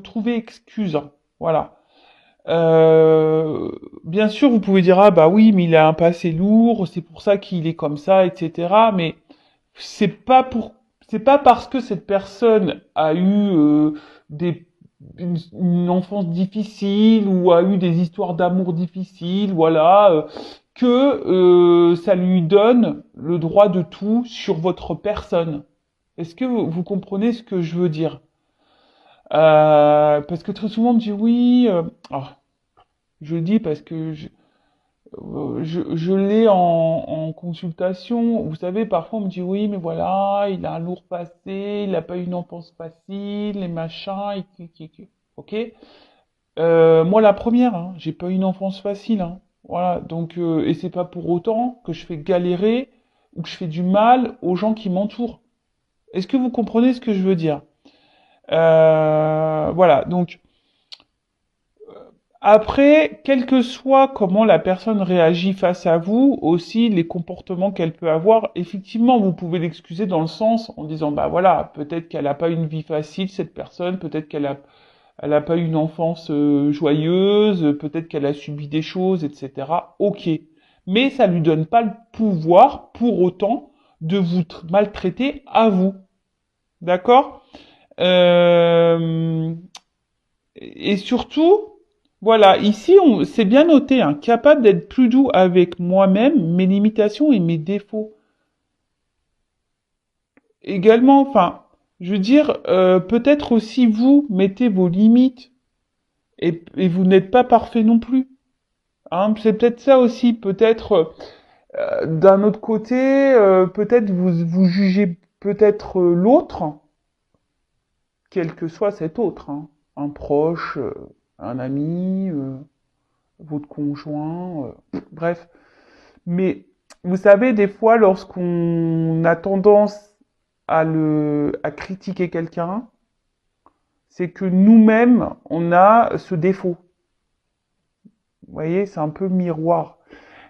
trouver excuse, hein. Voilà. Bien sûr, vous pouvez dire, ah bah oui, mais il a un passé lourd, c'est pour ça qu'il est comme ça, etc. Mais c'est pas pour, c'est pas parce que cette personne a eu des, une enfance difficile ou a eu des histoires d'amour difficiles, voilà, que ça lui donne le droit de tout sur votre personne. Est-ce que vous comprenez ce que je veux dire? Parce que très souvent on me dit oui. Ah, je le dis parce que je l'ai en consultation. Vous savez, parfois on me dit oui, mais voilà, il a un lourd passé, il n'a pas eu une enfance facile, les machins, ok. Moi la première, hein, j'ai pas eu une enfance facile, hein. Voilà, donc et c'est pas pour autant que je fais galérer ou que je fais du mal aux gens qui m'entourent. Est-ce que vous comprenez ce que je veux dire? Voilà, donc après, quel que soit comment la personne réagit face à vous, aussi les comportements qu'elle peut avoir, effectivement, vous pouvez l'excuser dans le sens en disant, bah voilà, peut-être qu'elle n'a pas une vie facile, cette personne, peut-être elle a pas eu une enfance joyeuse, peut-être qu'elle a subi des choses, etc. Ok. Mais ça lui donne pas le pouvoir, pour autant, de vous maltraiter à vous. D'accord? Euh, et surtout, voilà, ici, c'est bien noté, hein, capable d'être plus doux avec moi-même, mes limitations et mes défauts. Également, enfin, je veux dire, peut-être aussi vous mettez vos limites et vous n'êtes pas parfait non plus. Hein, c'est peut-être ça aussi, peut-être d'un autre côté, peut-être vous jugez peut-être l'autre, quel que soit cet autre, hein, un proche, un ami, votre conjoint, bref. Mais vous savez, des fois, lorsqu'on a tendance à critiquer quelqu'un, c'est que nous-mêmes, on a ce défaut. Vous voyez, c'est un peu miroir.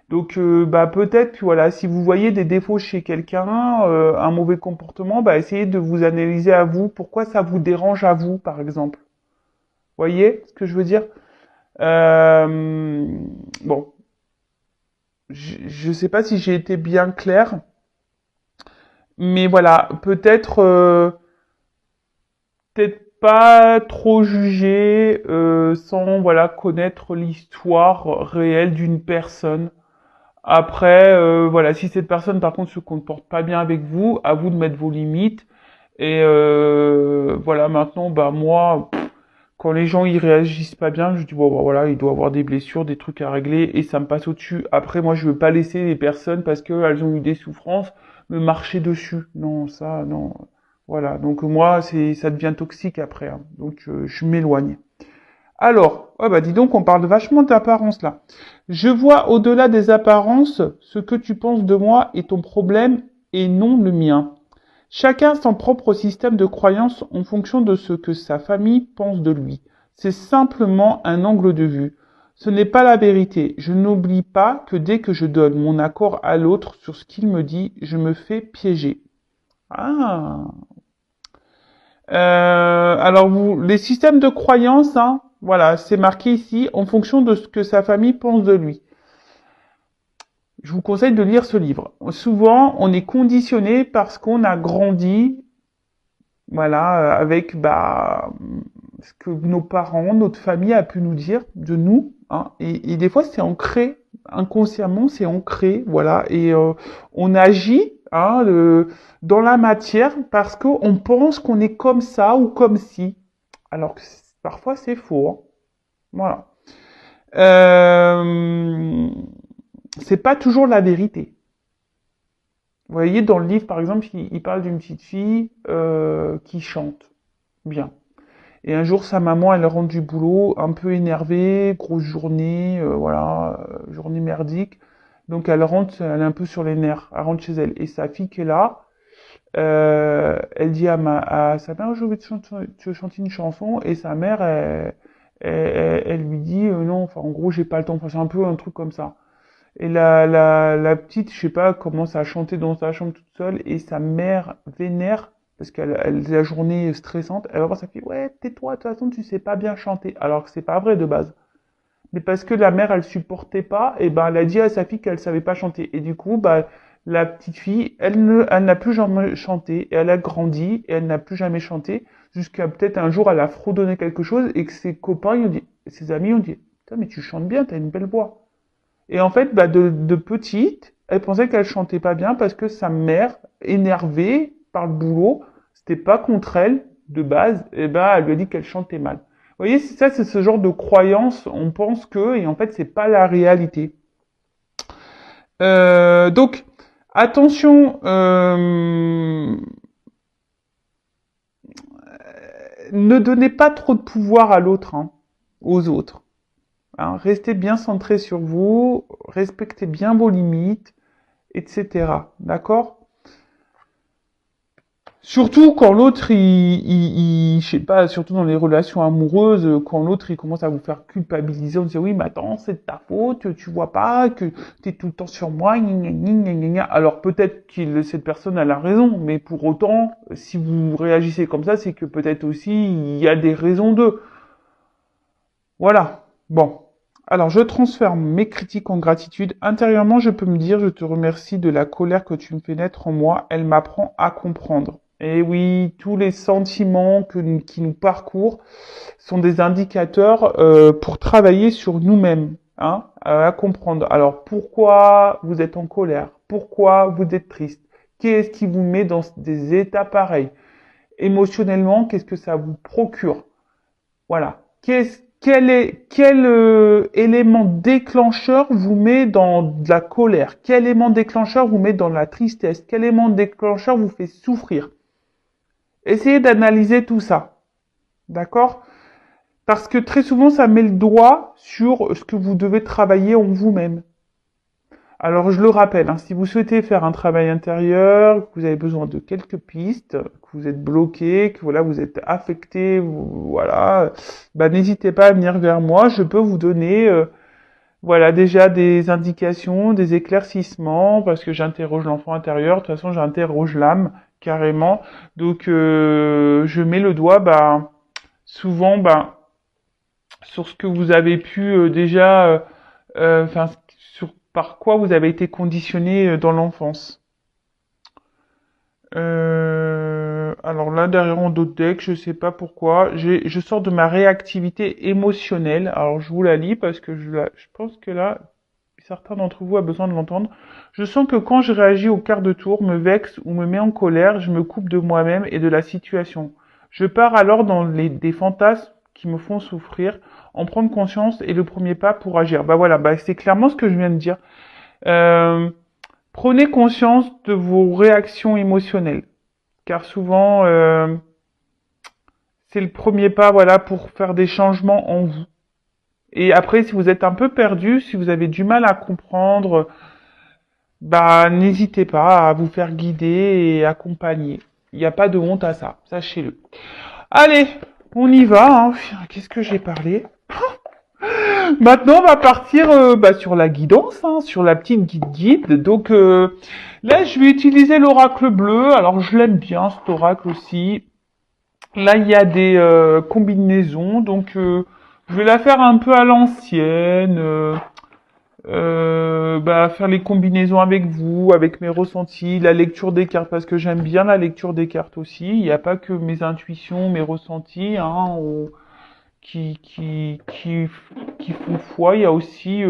Donc, bah, peut-être que voilà, si vous voyez des défauts chez quelqu'un, un mauvais comportement, bah, essayez de vous analyser à vous. Pourquoi ça vous dérange à vous, par exemple? Vous voyez ce que je veux dire? Euh, bon, je ne sais pas si j'ai été bien clair. Mais voilà, peut-être pas trop juger sans voilà connaître l'histoire réelle d'une personne. Après, voilà, si cette personne par contre se comporte pas bien avec vous, à vous de mettre vos limites. Et voilà, maintenant, bah moi, quand les gens ils réagissent pas bien, je dis bon bah, voilà, il doit avoir des blessures, des trucs à régler et ça me passe au-dessus. Après moi je veux pas laisser les personnes parce qu'elles ont eu des souffrances me marcher dessus. Non, ça non. Voilà, donc moi c'est ça devient toxique après, hein. Donc je m'éloigne. Alors, oh bah dis donc on parle vachement d'apparence là. Je vois au-delà des apparences ce que tu penses de moi et ton problème et non le mien. Chacun son propre système de croyance en fonction de ce que sa famille pense de lui. C'est simplement un angle de vue. Ce n'est pas la vérité. Je n'oublie pas que dès que je donne mon accord à l'autre sur ce qu'il me dit, je me fais piéger. Ah. Alors les systèmes de croyance, hein, voilà, c'est marqué ici en fonction de ce que sa famille pense de lui. Je vous conseille de lire ce livre. Souvent, on est conditionné parce qu'on a grandi voilà, avec bah, ce que nos parents, notre famille a pu nous dire de nous, hein, et des fois c'est ancré, inconsciemment c'est ancré, voilà, et on agit hein, dans la matière parce qu'on pense qu'on est comme ça ou comme si, alors que parfois c'est faux, hein. Voilà. Euh, c'est pas toujours la vérité. Vous voyez, dans le livre, par exemple, il parle d'une petite fille qui chante bien. Et un jour, sa maman, elle rentre du boulot, un peu énervée, grosse journée, voilà, journée merdique. Donc elle rentre, elle est un peu sur les nerfs, elle rentre chez elle. Et sa fille qui est là, elle dit à sa mère, je veux te chanter une chanson. Et sa mère, elle lui dit, non, enfin en gros, j'ai pas le temps. Enfin, c'est un peu un truc comme ça. Et la petite, je sais pas, commence à chanter dans sa chambre toute seule. Et sa mère vénère parce la journée est stressante, elle va voir sa fille, ouais, tais-toi, de toute façon, tu sais pas bien chanter. Alors que c'est pas vrai de base. Mais parce que la mère, elle supportait pas, et ben, elle a dit à sa fille qu'elle savait pas chanter. Et du coup, bah, la petite fille, elle n'a plus jamais chanté, et elle a grandi, et elle n'a plus jamais chanté, jusqu'à peut-être un jour, elle a fredonné quelque chose, et que ses copains, ils ont dit, ses amis ont dit, putain, mais tu chantes bien, t'as une belle voix. Et en fait, bah, de petite, elle pensait qu'elle chantait pas bien parce que sa mère, énervée par le boulot, c'était pas contre elle, de base, et ben, elle lui a dit qu'elle chantait mal. Vous voyez, ça, c'est ce genre de croyance, on pense que, et en fait, c'est pas la réalité. Donc, attention, ne donnez pas trop de pouvoir à l'autre, hein, aux autres. Hein. Restez bien centré sur vous, respectez bien vos limites, etc. D'accord? Surtout quand l'autre, je sais pas, surtout dans les relations amoureuses, quand l'autre, il commence à vous faire culpabiliser, on dit oui, mais attends, c'est de ta faute, tu vois pas que t'es tout le temps sur moi, gna gna gna gna gna. Alors peut-être que cette personne elle a raison, mais pour autant, si vous réagissez comme ça, c'est que peut-être aussi il y a des raisons d'eux. Voilà. Bon. Alors, je transfère mes critiques en gratitude. Intérieurement, je peux me dire, je te remercie de la colère que tu me fais naître en moi. Elle m'apprend à comprendre. Et oui, tous les sentiments qui nous parcourent sont des indicateurs pour travailler sur nous-mêmes, hein, à comprendre. Alors, pourquoi vous êtes en colère? Pourquoi vous êtes triste? Qu'est-ce qui vous met dans des états pareils? Émotionnellement, qu'est-ce que ça vous procure? Voilà. Quel élément déclencheur vous met dans de la colère? Quel élément déclencheur vous met dans la tristesse? Quel élément déclencheur vous fait souffrir? Essayez d'analyser tout ça. D'accord? Parce que très souvent, ça met le doigt sur ce que vous devez travailler en vous-même. Alors, je le rappelle, hein, si vous souhaitez faire un travail intérieur, que vous avez besoin de quelques pistes, que vous êtes bloqué, que voilà, vous êtes affecté, voilà, bah, n'hésitez pas à venir vers moi. Je peux vous donner, voilà, déjà des indications, des éclaircissements, parce que j'interroge l'enfant intérieur. De toute façon, j'interroge l'âme carrément. Donc, je mets le doigt, bah, souvent, bah, sur ce que vous avez pu déjà, enfin, sur par quoi vous avez été conditionné dans l'enfance. Alors là, derrière en d'autres decks, je sais pas pourquoi, je sors de ma réactivité émotionnelle. Alors je vous la lis parce que je pense que là, certains d'entre vous a besoin de l'entendre. Je sens que quand je réagis au quart de tour, me vexe ou me mets en colère, je me coupe de moi-même et de la situation. Je pars alors dans des fantasmes qui me font souffrir. En prendre conscience est le premier pas pour agir. Bah voilà, bah c'est clairement ce que je viens de dire. Euh, Prenez conscience de vos réactions émotionnelles, car souvent c'est le premier pas, voilà, pour faire des changements en vous. Et après, si vous êtes un peu perdu, si vous avez du mal à comprendre, bah n'hésitez pas à vous faire guider et accompagner. Il n'y a pas de honte à ça, sachez-le. Allez, on y va. Hein. Qu'est-ce que j'ai parlé? Maintenant, on va partir bah, sur la guidance, hein, sur la petite guide. Donc là, je vais utiliser l'oracle bleu. Alors, je l'aime bien, cet oracle aussi. Là, il y a des combinaisons. Donc, je vais la faire un peu à l'ancienne. Bah, faire les combinaisons avec vous, avec mes ressentis, la lecture des cartes, parce que j'aime bien la lecture des cartes aussi. Il n'y a pas que mes intuitions, mes ressentis, hein, qui font foi, il y a aussi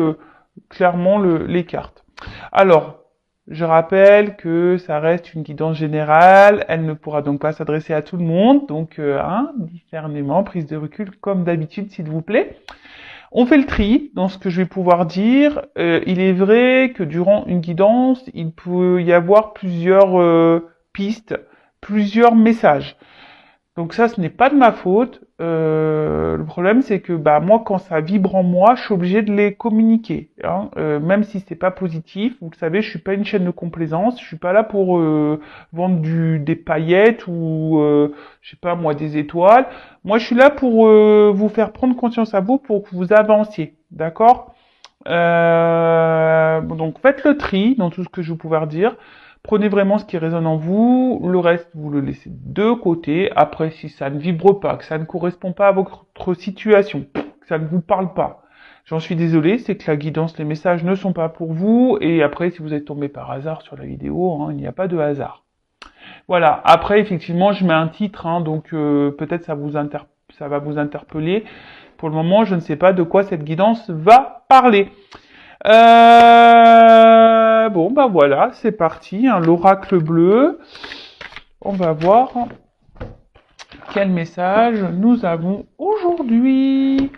clairement les cartes. Alors, je rappelle que ça reste une guidance générale, elle ne pourra donc pas s'adresser à tout le monde, donc discernement, prise de recul comme d'habitude s'il vous plaît. On fait le tri dans ce que je vais pouvoir dire. Il est vrai que durant une guidance, il peut y avoir plusieurs pistes, plusieurs messages. Donc ça, ce n'est pas de ma faute. Le problème, c'est que bah moi, quand ça vibre en moi, je suis obligé de les communiquer. Hein. Même si c'est pas positif, vous le savez, je suis pas une chaîne de complaisance. Je suis pas là pour vendre des paillettes ou je sais pas moi des étoiles. Moi, je suis là pour vous faire prendre conscience à vous pour que vous avanciez. D'accord. Donc faites le tri dans tout ce que je vais pouvoir dire. Prenez vraiment ce qui résonne en vous, le reste, vous le laissez de côté. Après, si ça ne vibre pas, que ça ne correspond pas à votre situation, que ça ne vous parle pas, j'en suis désolé, c'est que la guidance, les messages ne sont pas pour vous. Et après, si vous êtes tombé par hasard sur la vidéo, hein, il n'y a pas de hasard. Voilà. Après, effectivement, je mets un titre, hein, donc peut-être ça va vous interpeller. Pour le moment, je ne sais pas de quoi cette guidance va parler. Bon, bah voilà, c'est parti, hein, l'oracle bleu. On va voir quel message nous avons aujourd'hui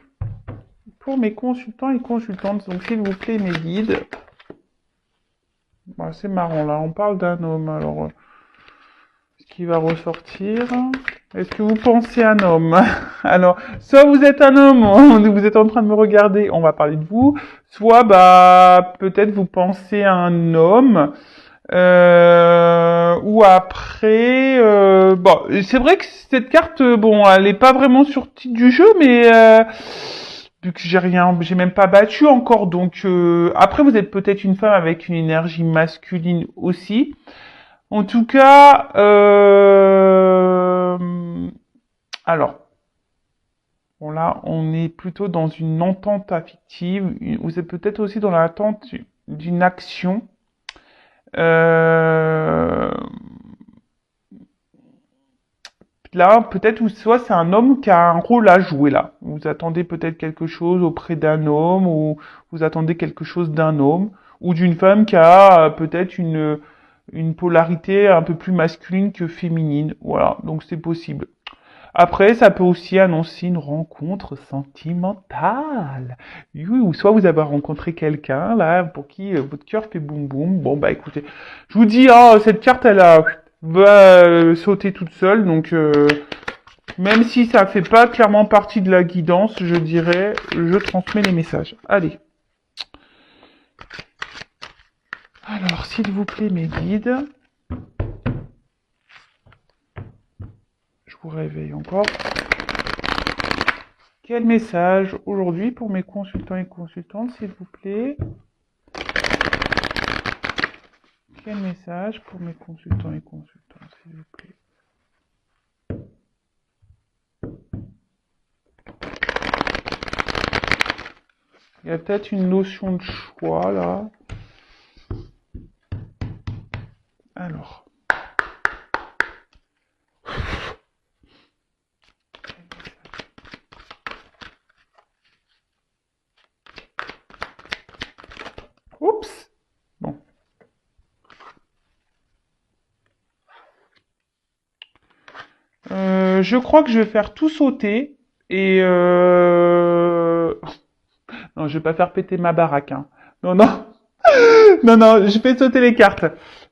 pour mes consultants et consultantes. Donc, s'il vous plaît, mes guides. Bah, c'est marrant, là, on parle d'un homme. Alors, ce qui va ressortir... Est-ce que vous pensez un homme? Alors, soit vous êtes un homme, vous êtes en train de me regarder, on va parler de vous. Soit, bah, peut-être vous pensez à un homme. Ou après, bon, c'est vrai que cette carte, bon, elle est pas vraiment sortie du jeu, mais vu que j'ai même pas battu encore, donc après vous êtes peut-être une femme avec une énergie masculine aussi. En tout cas, alors, bon là, on est plutôt dans une entente affective. Vous êtes peut-être aussi dans l'attente d'une action. Là, peut-être, ou soit c'est un homme qui a un rôle à jouer là. Vous attendez peut-être quelque chose auprès d'un homme, ou vous attendez quelque chose d'un homme, ou d'une femme qui a peut-être une polarité un peu plus masculine que féminine. Voilà, donc c'est possible. Après, ça peut aussi annoncer une rencontre sentimentale. Oui, ou soit vous avez rencontré quelqu'un, là, pour qui votre cœur fait boum boum. Bon, bah écoutez, je vous dis, oh, cette carte, va sauter toute seule, donc même si ça fait pas clairement partie de la guidance, je dirais, je transmets les messages. Allez. Alors, s'il vous plaît, mes guides. Je vous réveille encore. Quel message aujourd'hui pour mes consultants et consultantes, s'il vous plaît? Quel message pour mes consultants et consultantes, s'il vous plaît? Il y a peut-être une notion de choix, là. Alors. Oups! Bon. Je crois que je vais faire tout sauter et non, je vais pas faire péter ma baraque, hein. Non, non, non, non, je fais sauter les cartes.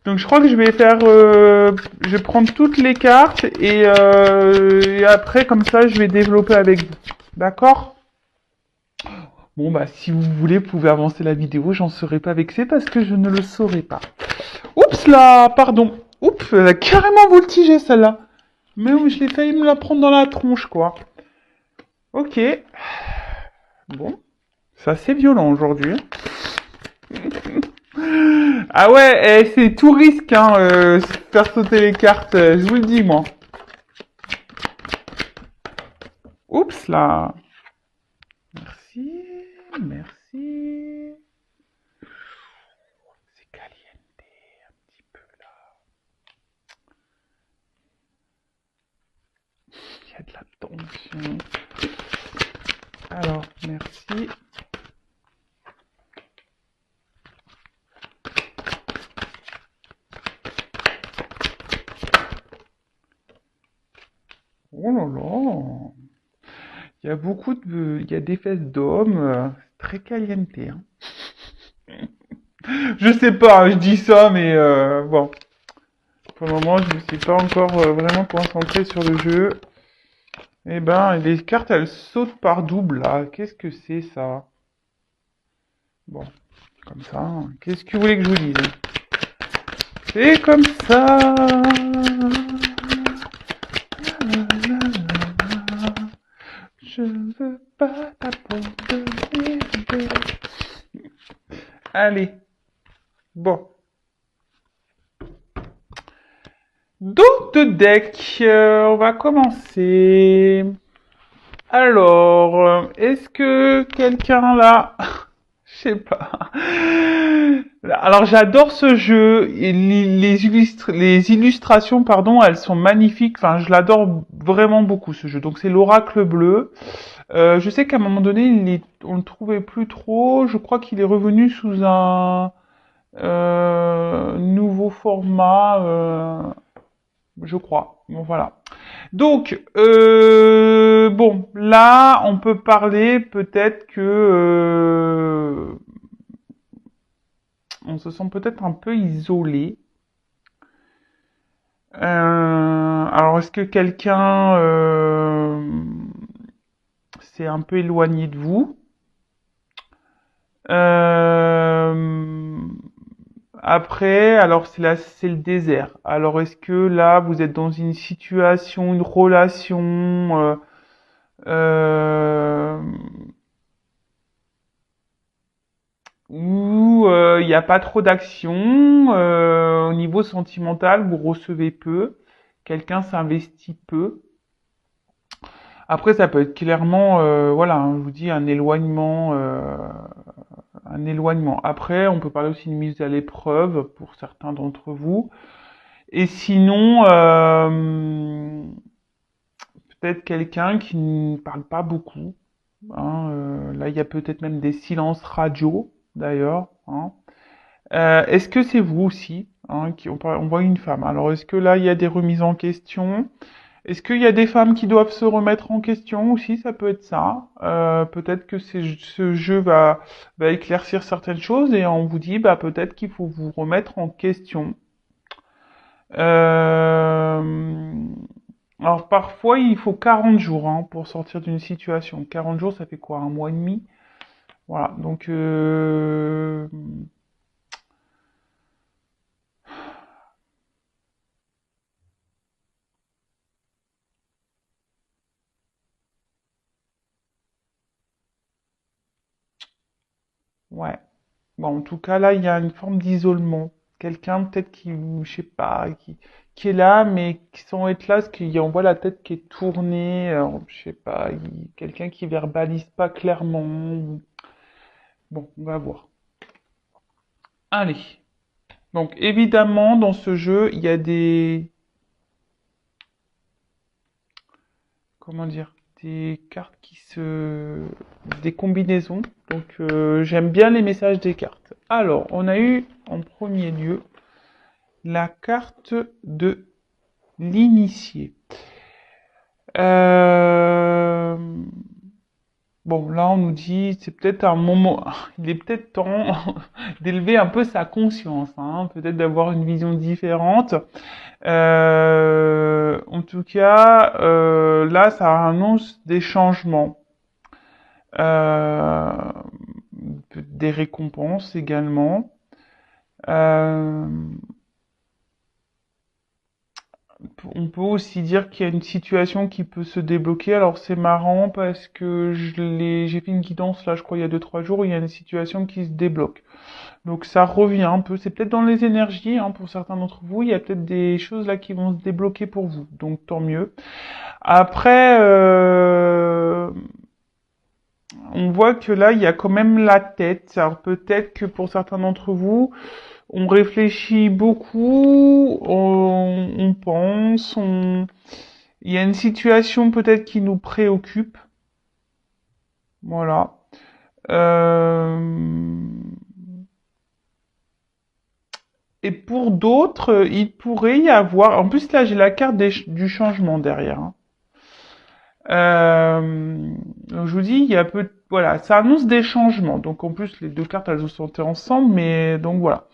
Donc je crois que je vais faire, je vais prendre toutes les cartes et après comme ça je vais développer avec vous. D'accord? Bon bah si vous voulez, vous pouvez avancer la vidéo, j'en serai pas vexé parce que je ne le saurai pas. Oups là, pardon. Oups, elle a carrément voltigé celle-là. Mais oui, je l'ai failli me la prendre dans la tronche, quoi. Ok. Bon. C'est assez violent aujourd'hui. Ah ouais, c'est tout risque, hein, faire sauter les cartes, je vous le dis, moi. Oups là. Merci, merci. C'est caliente un petit peu là. Il y a de la tension. Alors, merci. Oh là là. Il y a des fesses d'hommes, très caliente, hein. Je sais pas, je dis ça, mais bon. Pour le moment, je ne suis pas encore vraiment concentré sur le jeu. Eh ben, les cartes, elles sautent par double, là. Qu'est-ce que c'est, ça? Bon, comme ça. Hein. Qu'est-ce que vous voulez que je vous dise? C'est comme ça. Je ne veux pas t'abandonner. Allez. Bon. Donc, de deck, on va commencer. Alors, est-ce que quelqu'un là, je sais pas. Alors, j'adore ce jeu. Et les illustrations, pardon, elles sont magnifiques. Enfin, je l'adore vraiment beaucoup ce jeu. Donc, c'est l'Oracle bleu. Je sais qu'à un moment donné, on le trouvait plus trop. Je crois qu'il est revenu sous un nouveau format. Je crois. Bon, voilà. Donc, bon, là, on peut parler peut-être que on se sent peut-être un peu isolé. Alors, est-ce que quelqu'un s'est un peu éloigné de vous? Euh, Après, alors c'est le désert. Alors, est-ce que là, vous êtes dans une situation, une relation euh, où il n'y a pas trop d'action, au niveau sentimental, vous recevez peu, quelqu'un s'investit peu. Après, ça peut être clairement, voilà, hein, je vous dis un éloignement, un éloignement. Après, on peut parler aussi d'une mise à l'épreuve pour certains d'entre vous. Et sinon, peut-être quelqu'un qui ne parle pas beaucoup. Hein, là, il y a peut-être même des silences radio, d'ailleurs. Hein. Est-ce que c'est vous aussi hein, on voit une femme. Alors, est-ce que là, il y a des remises en question? Est-ce qu'il y a des femmes qui doivent se remettre en question aussi? Ça peut être ça. Peut-être que ce jeu va éclaircir certaines choses et on vous dit bah, peut-être qu'il faut vous remettre en question. Euh, Alors parfois, il faut 40 jours hein, pour sortir d'une situation. 40 jours, ça fait quoi? Un mois et demi? Voilà, donc ouais. Bon, en tout cas, là, il y a une forme d'isolement. Quelqu'un peut-être qui, je sais pas, qui est là, mais qui sans être là, parce qu'il envoie la tête qui est tournée, je sais pas, quelqu'un qui verbalise pas clairement. Bon, on va voir. Allez. Donc, évidemment, dans ce jeu, il y a comment dire, des cartes des combinaisons. Donc, j'aime bien les messages des cartes. Alors, on a eu en premier lieu la carte de l'initié. Euh, Bon, là, on nous dit, c'est peut-être un moment, il est peut-être temps d'élever un peu sa conscience, hein, peut-être d'avoir une vision différente. En tout cas, là, ça annonce des changements, euh, des récompenses également. Euh, on peut aussi dire qu'il y a une situation qui peut se débloquer. Alors c'est marrant parce que j'ai fait une guidance là, je crois il y a 2-3 jours, où il y a une situation qui se débloque. Donc ça revient un peu. C'est peut-être dans les énergies hein, pour certains d'entre vous. Il y a peut-être des choses là qui vont se débloquer pour vous. Donc tant mieux. Après, on voit que là il y a quand même la tête. Alors peut-être que pour certains d'entre vous, on réfléchit beaucoup, on pense, il y a une situation peut-être qui nous préoccupe. Voilà. Euh, Et pour d'autres, il pourrait y avoir. En plus, là, j'ai la carte du changement derrière. Hein. Donc, je vous dis, il y a peu. Voilà, ça annonce des changements. Donc, en plus, les deux cartes, elles sont ensemble. Mais donc, voilà.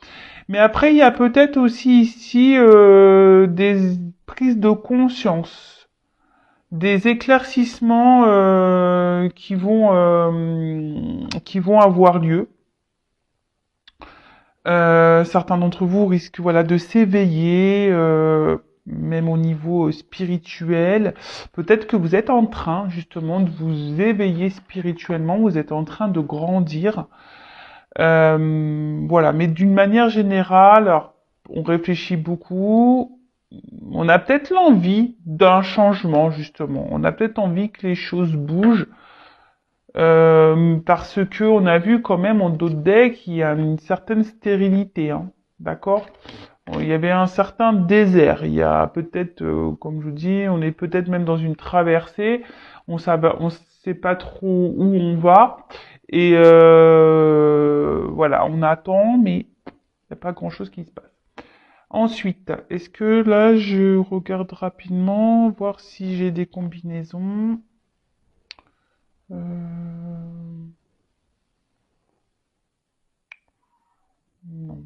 Mais après, il y a peut-être aussi ici des prises de conscience, des éclaircissements qui vont avoir lieu. Certains d'entre vous risquent voilà de s'éveiller, même au niveau spirituel. Peut-être que vous êtes en train justement de vous éveiller spirituellement. Vous êtes en train de grandir. Voilà, mais d'une manière générale, alors, on réfléchit beaucoup. on a peut-être l'envie d'un changement, justement. On a peut-être envie que les choses bougent. Parce que on a vu quand même en d'autres decks qu'il y a une certaine stérilité, hein, d'accord? Il y avait un certain désert. Il y a peut-être, comme je vous dis, on est peut-être même dans une traversée. On sait pas trop où on va. Et voilà, on attend, mais il n'y a pas grand-chose qui se passe. Ensuite, est-ce que là, je regarde rapidement, voir si j'ai des combinaisons. Euh, non.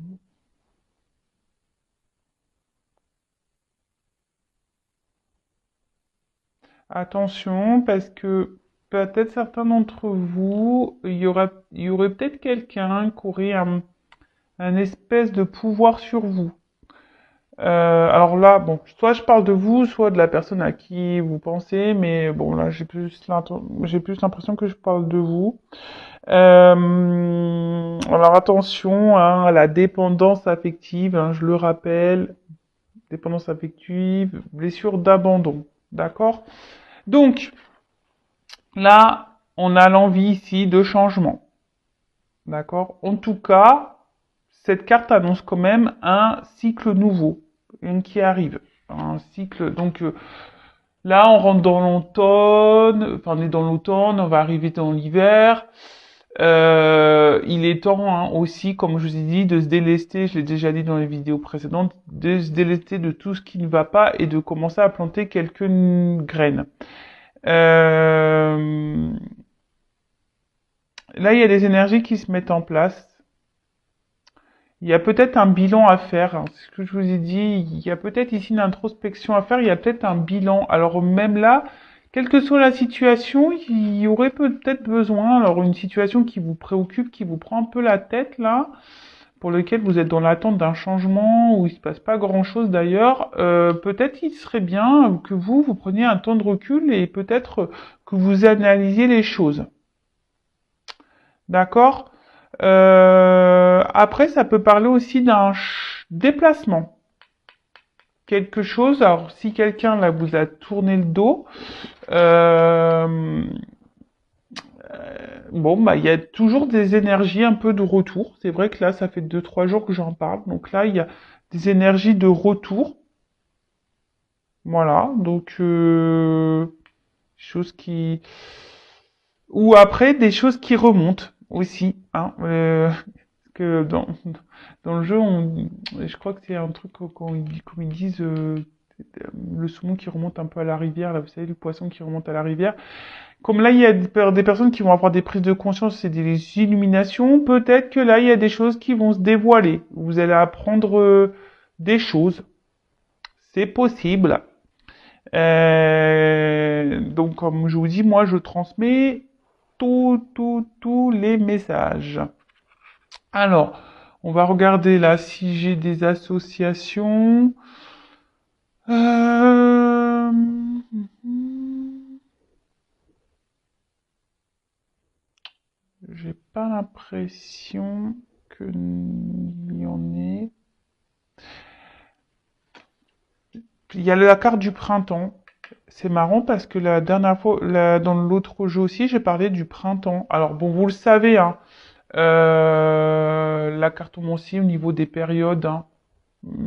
Attention, parce que peut-être certains d'entre vous, il y aurait peut-être quelqu'un qui aurait un espèce de pouvoir sur vous. Alors là, bon, soit je parle de vous, soit de la personne à qui vous pensez, mais bon, là, j'ai plus l'impression que je parle de vous. Alors attention, hein, à la dépendance affective, hein, je le rappelle, dépendance affective, blessure d'abandon, d'accord? Donc, là, on a l'envie ici de changement. D'accord? En tout cas, cette carte annonce quand même un cycle nouveau, une qui arrive. Un cycle. Donc là, on rentre dans l'automne, enfin on est dans l'automne, on va arriver dans l'hiver. Il est temps hein, aussi, comme je vous ai dit, de se délester, je l'ai déjà dit dans les vidéos précédentes, de se délester de tout ce qui ne va pas et de commencer à planter quelques graines. Euh, Là, il y a des énergies qui se mettent en place. Il y a peut-être un bilan à faire. Hein. C'est ce que je vous ai dit. Il y a peut-être ici une introspection à faire. Il y a peut-être un bilan. Alors même là, quelle que soit la situation, il y aurait peut-être besoin. Alors une situation qui vous préoccupe, qui vous prend un peu la tête là, pour lequel vous êtes dans l'attente d'un changement où il se passe pas grand-chose d'ailleurs. Peut-être il serait bien que vous preniez un temps de recul et peut-être que vous analysiez les choses. D'accord. Après, ça peut parler aussi d'un déplacement. Quelque chose, alors si quelqu'un là vous a tourné le dos, euh, bon bah il y a toujours des énergies un peu de retour. C'est vrai que là ça fait 2 3 jours que j'en parle, donc là il y a des énergies de retour. Voilà, donc choses qui ou après des choses qui remontent aussi, hein. Que dans le jeu, je crois que c'est un truc comme ils disent le saumon qui remonte un peu à la rivière, là, vous savez, le poisson qui remonte à la rivière. Comme là, il y a des personnes qui vont avoir des prises de conscience et des illuminations, peut-être que là, il y a des choses qui vont se dévoiler. Vous allez apprendre des choses. C'est possible. Donc, comme je vous dis, moi, je transmets tous les messages. Alors, on va regarder là si j'ai des associations. Euh... J'ai pas l'impression qu'il y en ait. Il y a la carte du printemps. C'est marrant parce que la dernière fois, dans l'autre jeu aussi, j'ai parlé du printemps. Alors bon, vous le savez, hein, la cartomancie au niveau des périodes, hein,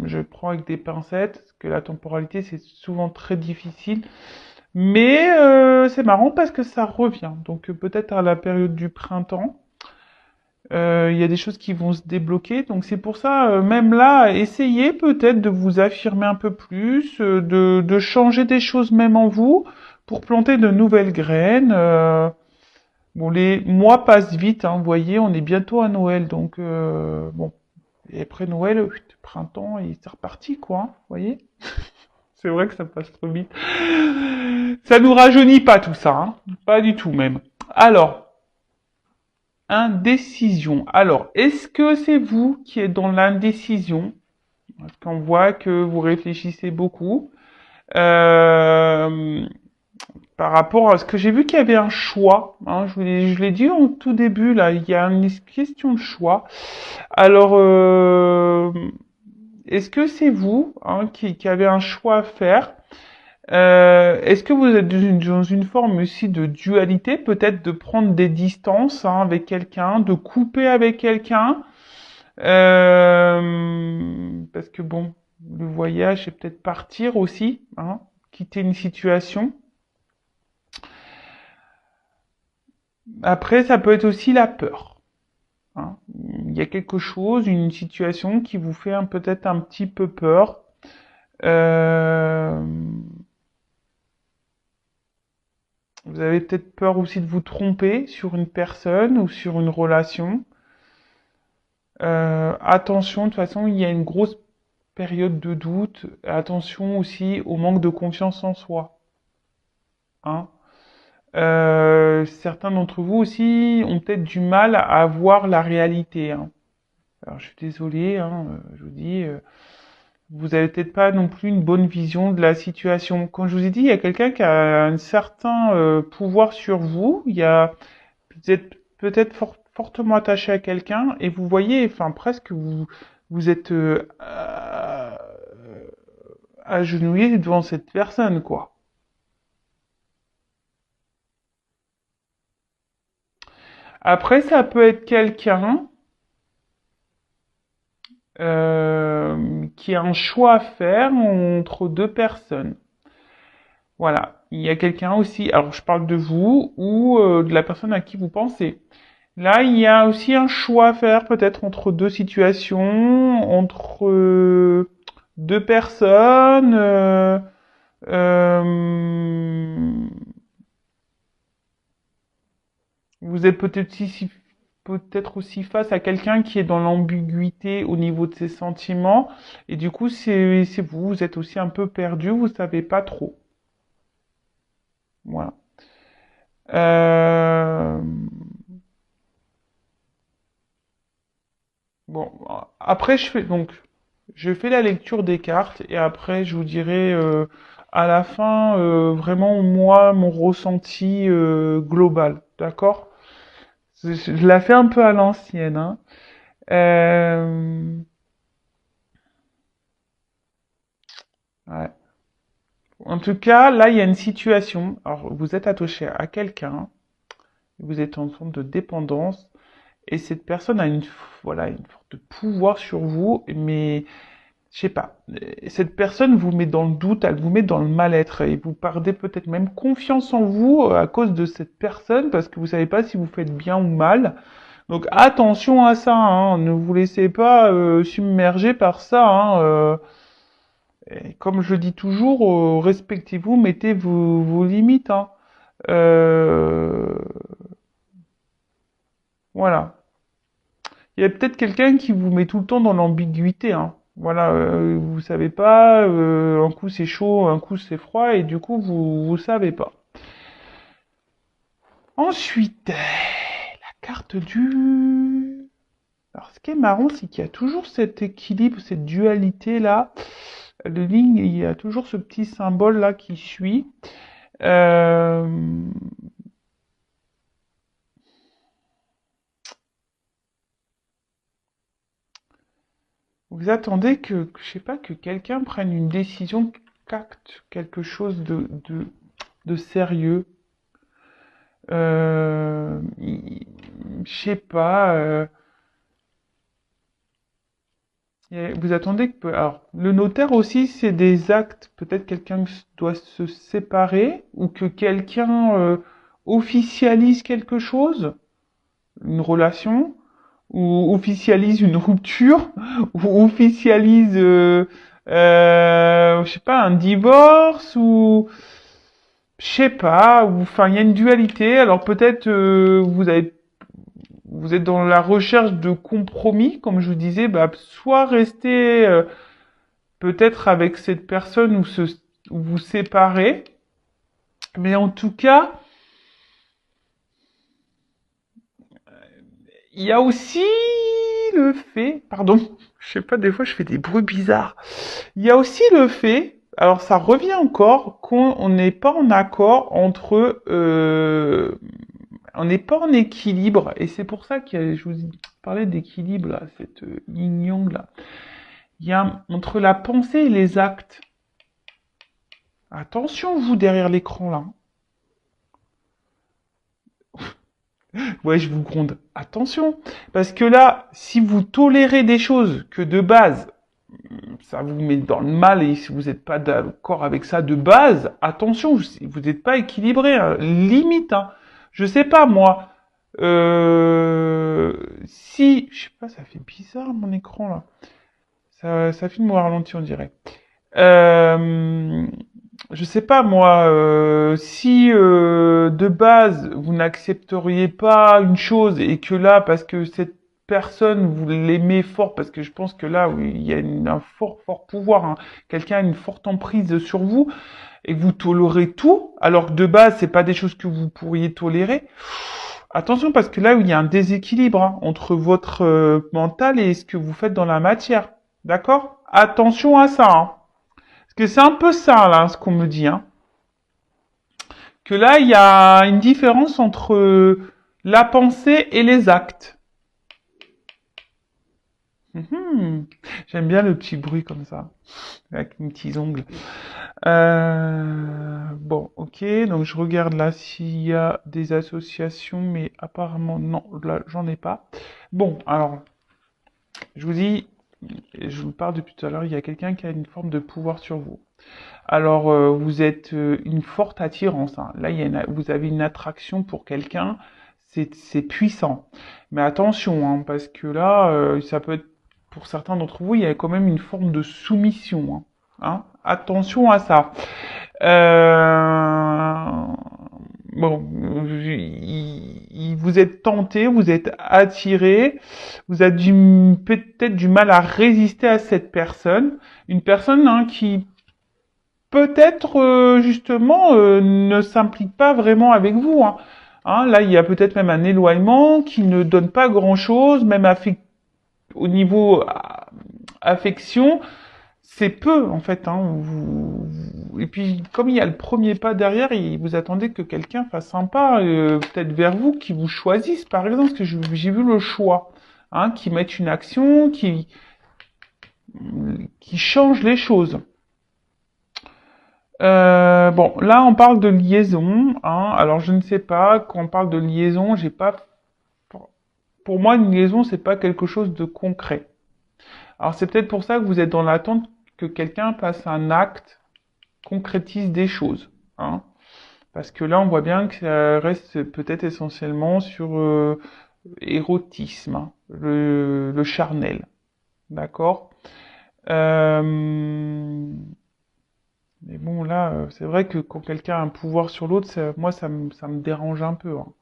je prends avec des pincettes, parce que la temporalité c'est souvent très difficile. Mais c'est marrant parce que ça revient. Donc peut-être à la période du printemps, il y a des choses qui vont se débloquer. Donc c'est pour ça, même là, essayez peut-être de vous affirmer un peu plus, de changer des choses même en vous pour planter de nouvelles graines. Bon, les mois passent vite, hein, vous voyez, on est bientôt à Noël, donc bon. Et après Noël, printemps, et c'est reparti, quoi, hein, vous voyez. C'est vrai que ça passe trop vite. Ça nous rajeunit pas tout ça, hein, pas du tout même. Alors, indécision. Alors, est-ce que c'est vous qui êtes dans l'indécision? Parce qu'on voit que vous réfléchissez beaucoup. Euh, Par rapport à ce que j'ai vu qu'il y avait un choix, hein, je l'ai dit au tout début, là, il y a une question de choix. Alors, est-ce que c'est vous hein, qui avez un choix à faire? Est-ce que vous êtes dans une forme aussi de dualité, peut-être de prendre des distances hein, avec quelqu'un, de couper avec quelqu'un? Parce que bon, le voyage, c'est peut-être partir aussi, hein, quitter une situation. Après, ça peut être aussi la peur. Hein. Il y a quelque chose, une situation qui vous fait peut-être un petit peu peur. Euh, vous avez peut-être peur aussi de vous tromper sur une personne ou sur une relation. Attention, de toute façon, il y a une grosse période de doute. Attention aussi au manque de confiance en soi. Hein. Certains d'entre vous aussi ont peut-être du mal à voir la réalité. Hein. Alors, je suis désolé, hein, je vous dis, vous avez peut-être pas non plus une bonne vision de la situation. Comme je vous ai dit, il y a quelqu'un qui a un certain pouvoir sur vous. Vous êtes peut-être fortement attaché à quelqu'un et vous voyez, enfin presque vous êtes agenouillé devant cette personne, quoi. Après, ça peut être quelqu'un qui a un choix à faire entre deux personnes. Voilà. Il y a quelqu'un aussi, alors je parle de vous ou de la personne à qui vous pensez. Là, il y a aussi un choix à faire peut-être entre deux situations, entre deux personnes. Euh, vous êtes peut-être aussi face à quelqu'un qui est dans l'ambiguïté au niveau de ses sentiments, et du coup, c'est vous, vous êtes aussi un peu perdu, vous savez pas trop. Voilà. Euh, bon, après, je fais la lecture des cartes, et après, je vous dirai à la fin vraiment moi mon ressenti global, d'accord? Je la fais un peu à l'ancienne, hein. Euh, ouais. En tout cas, là, il y a une situation. Alors, vous êtes attaché à quelqu'un, vous êtes en forme de dépendance, et cette personne a voilà, une forme de pouvoir sur vous, mais je sais pas. Cette personne vous met dans le doute, elle vous met dans le mal-être, et vous perdez peut-être même confiance en vous à cause de cette personne, parce que vous savez pas si vous faites bien ou mal. Donc attention à ça, hein, ne vous laissez pas submerger par ça. Hein, et comme je dis toujours, respectez-vous, mettez vos limites. Hein. Euh, voilà. Il y a peut-être quelqu'un qui vous met tout le temps dans l'ambiguïté. Hein. Voilà, vous savez pas, un coup c'est chaud, un coup c'est froid, et du coup vous savez pas. Ensuite, la carte du... Alors ce qui est marrant, c'est qu'il y a toujours cet équilibre, cette dualité là. Le ligne, il y a toujours ce petit symbole là qui suit. Euh, Vous attendez je sais pas, que quelqu'un prenne une décision, qu'acte quelque chose de sérieux. Je sais pas. Vous attendez que... Alors, le notaire aussi, c'est des actes. Peut-être quelqu'un doit se séparer ou que quelqu'un officialise quelque chose, une relation, ou officialise une rupture, ou officialise, je sais pas, un divorce, ou je sais pas, ou enfin il y a une dualité. Alors peut-être vous êtes dans la recherche de compromis, comme je vous disais, bah, soit rester peut-être avec cette personne ou vous séparer, mais en tout cas, il y a aussi le fait, pardon, je sais pas, des fois je fais des bruits bizarres. Il y a aussi le fait, alors ça revient encore, qu'on n'est pas en accord entre, on n'est pas en équilibre, et c'est pour ça que je vous parlais d'équilibre là, cette yin yang là. Il y a entre la pensée et les actes. Attention, vous, derrière l'écran, là. Ouais, je vous gronde. Attention. Parce que là, si vous tolérez des choses que de base, ça vous met dans le mal et si vous n'êtes pas d'accord avec ça de base, attention, vous n'êtes pas équilibré, hein. Limite, hein. Je sais pas, moi. Si, je sais pas, ça fait bizarre mon écran là. Ça filme au ralenti, on dirait. Euh, je sais pas moi, si de base vous n'accepteriez pas une chose et que là, parce que cette personne vous l'aimez fort, parce que je pense que là, oui, il y a un fort pouvoir, hein. Quelqu'un a une forte emprise sur vous et que vous tolérez tout, alors que de base c'est pas des choses que vous pourriez tolérer. Attention parce que là, il y a un déséquilibre, hein, entre votre mental et ce que vous faites dans la matière. D'accord? Attention à ça, hein. Parce que c'est un peu ça, là, ce qu'on me dit, hein. Que là, il y a une différence entre la pensée et les actes. Mhm. J'aime bien le petit bruit comme ça, avec mes petits ongles. Bon, ok, donc je regarde là s'il y a des associations, mais apparemment, non, là, j'en ai pas. Bon, alors, je vous dis, je vous parle depuis tout à l'heure, il y a quelqu'un qui a une forme de pouvoir sur vous. Alors, vous êtes une forte attirance, hein. Là, vous avez une attraction pour quelqu'un, c'est puissant. Mais attention, hein, parce que là, ça peut être, pour certains d'entre vous, il y a quand même une forme de soumission, hein. Hein. Attention à ça. Euh, Bon, vous êtes tenté, vous êtes attiré, vous avez peut-être du mal à résister à cette personne. Une personne, hein, qui peut-être justement ne s'implique pas vraiment avec vous, hein. Hein, là, il y a peut-être même un éloignement qui ne donne pas grand-chose, même au niveau affection, c'est peu en fait, hein. Et puis comme il y a le premier pas derrière, vous attendez que quelqu'un fasse un pas, peut-être vers vous, qui vous choisisse par exemple, parce que j'ai vu le choix, hein, qui mette une action, qui change les choses. Bon, là on parle de liaison, hein. Alors je ne sais pas, quand on parle de liaison, j'ai pas. Pour moi, une liaison, c'est pas quelque chose de concret. Alors c'est peut-être pour ça que vous êtes dans l'attente que quelqu'un fasse un acte, concrétise des choses, hein. Parce que là, on voit bien que ça reste peut-être essentiellement sur érotisme, hein, le charnel, d'accord. Euh, mais bon, là, c'est vrai que quand quelqu'un a un pouvoir sur l'autre, moi, ça me dérange un peu, hein.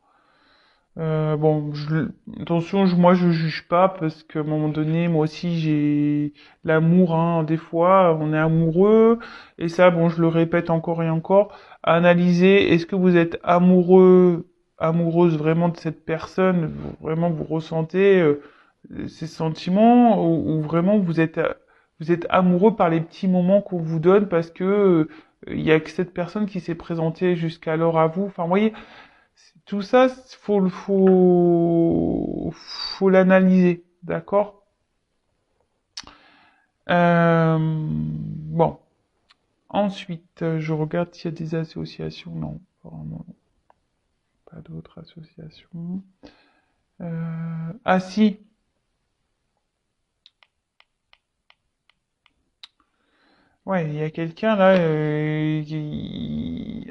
Bon, attention, moi je juge pas parce qu'à un moment donné, moi aussi j'ai l'amour, hein, des fois, on est amoureux, et ça, bon, je le répète encore et encore, analysez, est-ce que vous êtes amoureux, amoureuse vraiment de cette personne, vraiment vous ressentez ces sentiments, ou vraiment vous êtes amoureux par les petits moments qu'on vous donne parce que il y a que cette personne qui s'est présentée jusqu'alors à vous, enfin, vous voyez, tout ça, faut l'analyser, d'accord? Bon. Ensuite, je regarde s'il y a des associations. Non, apparemment, pas d'autres associations. Ah si. Ouais, il y a quelqu'un là,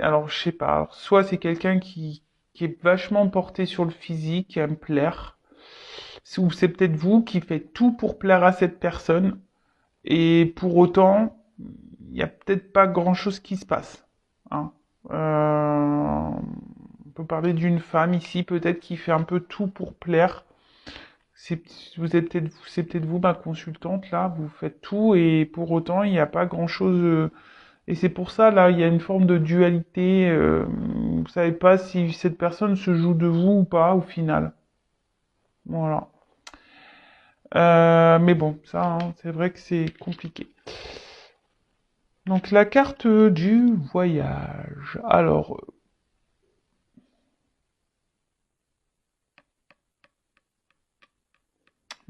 alors je sais pas. Alors, soit c'est quelqu'un qui est vachement porté sur le physique, qui aime plaire, ou c'est peut-être vous qui faites tout pour plaire à cette personne. Et pour autant, il n'y a peut-être pas grand-chose qui se passe, hein. On peut parler d'une femme ici, peut-être qui fait un peu tout pour plaire. C'est, c'est peut-être vous, ma consultante, là, vous faites tout et pour autant, il n'y a pas grand-chose. Et c'est pour ça, là, il y a une forme de dualité. Vous savez pas si cette personne se joue de vous ou pas, au final. Voilà. Mais bon, ça, hein, c'est vrai que c'est compliqué. Donc la carte du voyage. Alors,